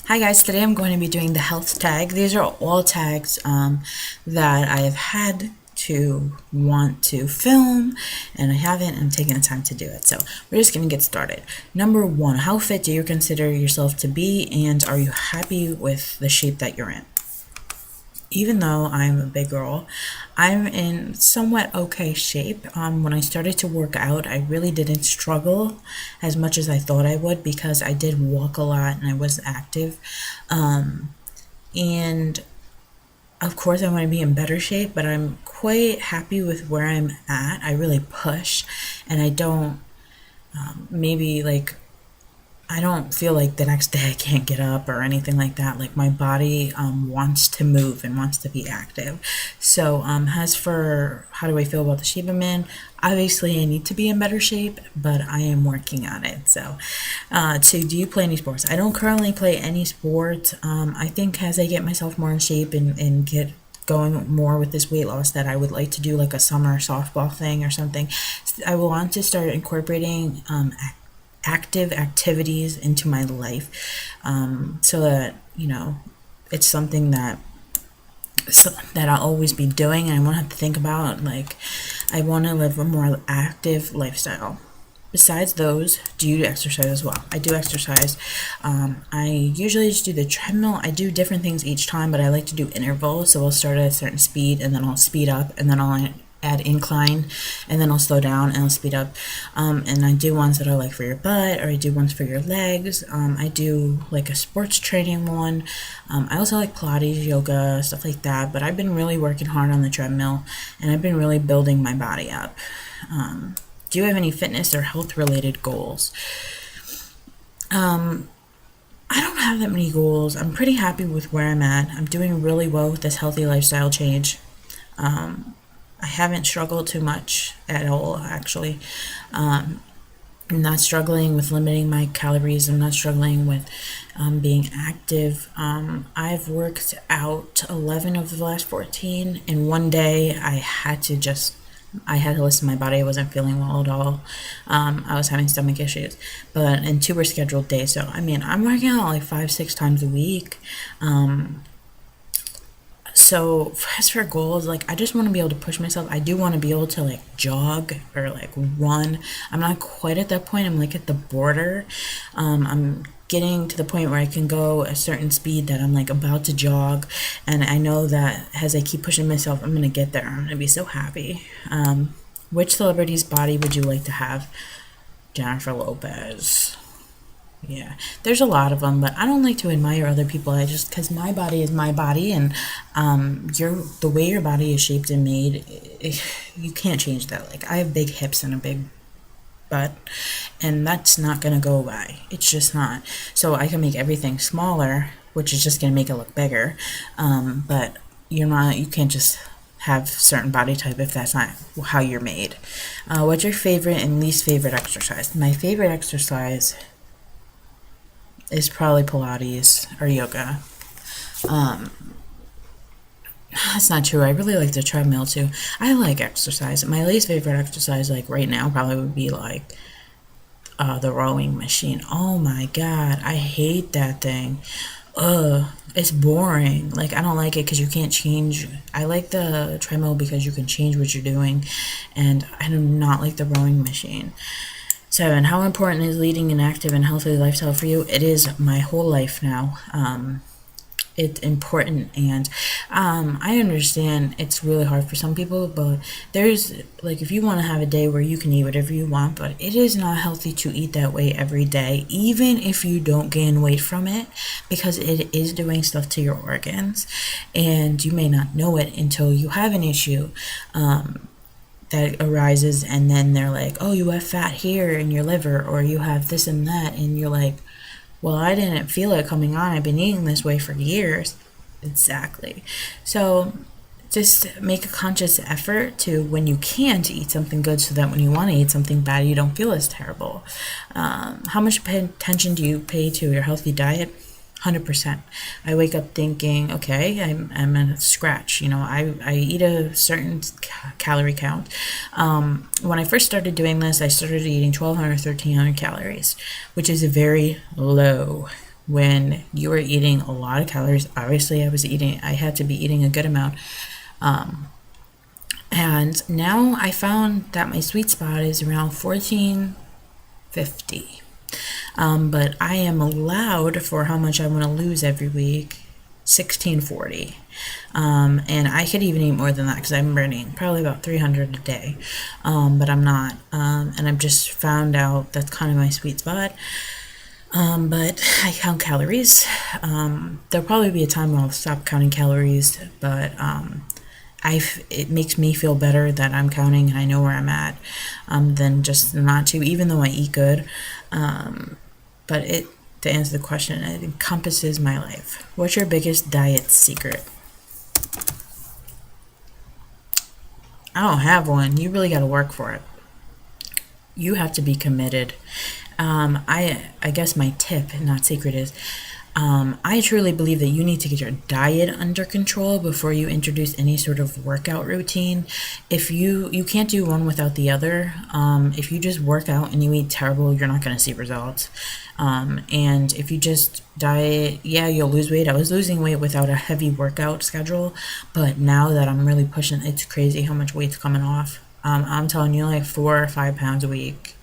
Hi guys, today I'm going to be doing the health tag. These are all tags that I have had to want to film and I haven't and taken the time to do it. So we're just going to get started. Number one, how fit do you consider yourself to be and are you happy with the shape that you're in? Even though I'm a big girl, I'm in somewhat okay shape. When I started to work out, I really didn't struggle as much as I thought I would because I did walk a lot and I was active. And of course, I want to be in better shape, but I'm quite happy with where I'm at. I really push and I don't maybe like I don't feel like the next day I can't get up or anything like that. Like my body wants to move and wants to be active. So as for how do I feel about the shape I'm in, obviously I need to be in better shape, but I am working on it. So two, do you play any sports? I don't currently play any sports. I think as I get myself more in shape and get going more with this weight loss that I would like to do like a summer softball thing or something. I will want to start incorporating active activities into my life so that it's something that I'll always be doing and I won't have to think about. Like I want to live a more active lifestyle. Besides those, do you exercise as well? I do exercise. I usually just do the treadmill. I do different things each time, but I like to do intervals. So I'll start at a certain speed and then I'll speed up and then I'll add incline and then I'll slow down and I'll speed up. And I do ones that are like for your butt or I do ones for your legs. I do like a sports training one. I also like Pilates, yoga, stuff like that. But I've been really working hard on the treadmill and I've been really building my body up. Do you have any fitness or health related goals? I don't have that many goals. I'm pretty happy with where I'm at. I'm doing really well with this healthy lifestyle change. I haven't struggled too much at all, actually. I'm not struggling with limiting my calories. I'm not struggling with being active. I've worked out 11 of the last 14. In one day, I had to listen to my body. I wasn't feeling well at all. I was having stomach issues, and two were scheduled days. So, I mean, I'm working out like 5, 6 times a week. So as for goals, like I just want to be able to push myself. I do want to be able to like jog or like run. I'm not quite at that point. I'm like at the border. I'm getting to the point where I can go a certain speed that I'm like about to jog, and I know that as I keep pushing myself, I'm gonna get there. I'm gonna be so happy. Which celebrity's body would you like to have? Jennifer Lopez. Yeah, there's a lot of them, but I don't like to admire other people. I just because my body is my body, and the way your body is shaped and made, you can't change that. Like I have big hips and a big butt, and that's not gonna go away. It's just not. So I can make everything smaller, which is just gonna make it look bigger. But you're not. You can't just have certain body type if that's not how you're made. What's your favorite and least favorite exercise? My favorite exercise is probably Pilates or yoga. Um, that's not true. I really like the treadmill too. I like exercise. My least favorite exercise, like right now, probably would be like the rowing machine. Oh my god, I hate that thing. It's boring. Like I don't like it because you can't change. I like the treadmill because you can change what you're doing, and I do not like the rowing machine. Seven, how important is leading an active and healthy lifestyle for you? It is my whole life now. It's important, and I understand it's really hard for some people, but there's like if you want to have a day where you can eat whatever you want, but it is not healthy to eat that way every day, even if you don't gain weight from it, because it is doing stuff to your organs, and you may not know it until you have an issue. That arises and then they're like, oh, you have fat here in your liver or you have this and that, and you're like, well, I didn't feel it coming on, I've been eating this way for years. Exactly. So just make a conscious effort to when you can to eat something good so that when you want to eat something bad you don't feel as terrible. How much attention do you pay to your healthy diet? 100%. I wake up thinking, okay, I'm in a scratch. I eat a certain calorie count. When I first started doing this, I started eating 1,200, 1,300 calories, which is very low. when you were eating a lot of calories. Obviously, I had to be eating a good amount. And now I found that my sweet spot is around 1450. But I am allowed for how much I want to lose every week, 1640. And I could even eat more than that because I'm burning probably about 300 a day. But I'm not. And I've just found out that's kind of my sweet spot. But I count calories. There'll probably be a time when I'll stop counting calories, but it makes me feel better that I'm counting and I know where I'm at, than just not to, even though I eat good. But to answer the question, it encompasses my life. What's your biggest diet secret? I don't have one. You really got to work for it. You have to be committed. I guess my tip, not secret, is I truly believe that you need to get your diet under control before you introduce any sort of workout routine. If you can't do one without the other. If you just work out and you eat terrible, you're not going to see results. And if you just diet, yeah, you'll lose weight. I was losing weight without a heavy workout schedule, but now that I'm really pushing, it's crazy how much weight's coming off. I'm telling you, like 4 or 5 pounds a week.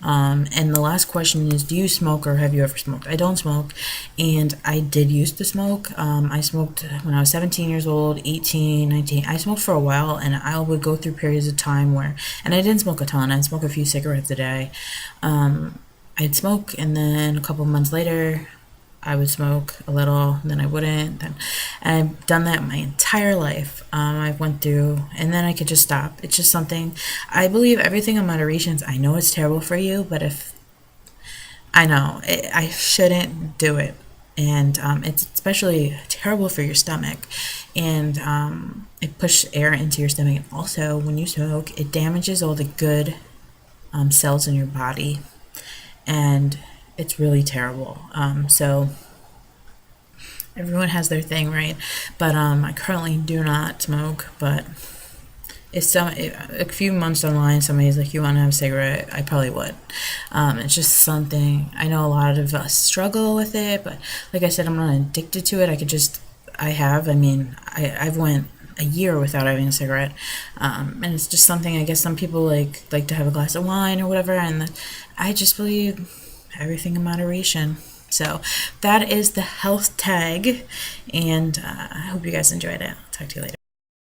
And the last question is, do you smoke or have you ever smoked? I don't smoke, and I did used to smoke. I smoked when I was 17 years old, 18, 19. I smoked for a while, and I would go through periods of time where, and I didn't smoke a ton. I'd smoke a few cigarettes a day. I'd smoke, and then a couple months later, I would smoke a little, then I wouldn't. Then and I've done that my entire life. I went through, and then I could just stop. It's just something. I believe everything in moderation. I know it's terrible for you, but if I know I shouldn't do it, and it's especially terrible for your stomach, and it pushes air into your stomach. And also, when you smoke, it damages all the good cells in your body, and it's really terrible. So everyone has their thing, right? But I currently do not smoke. But if a few months down the line somebody's like, "You want to have a cigarette?" I probably would. It's just something I know a lot of us struggle with it. But like I said, I'm not addicted to it. I mean, I've went a year without having a cigarette, and it's just something I guess some people like to have a glass of wine or whatever, and I just believe everything in moderation. So that is the health tag, and I hope you guys enjoyed it. Talk to you later.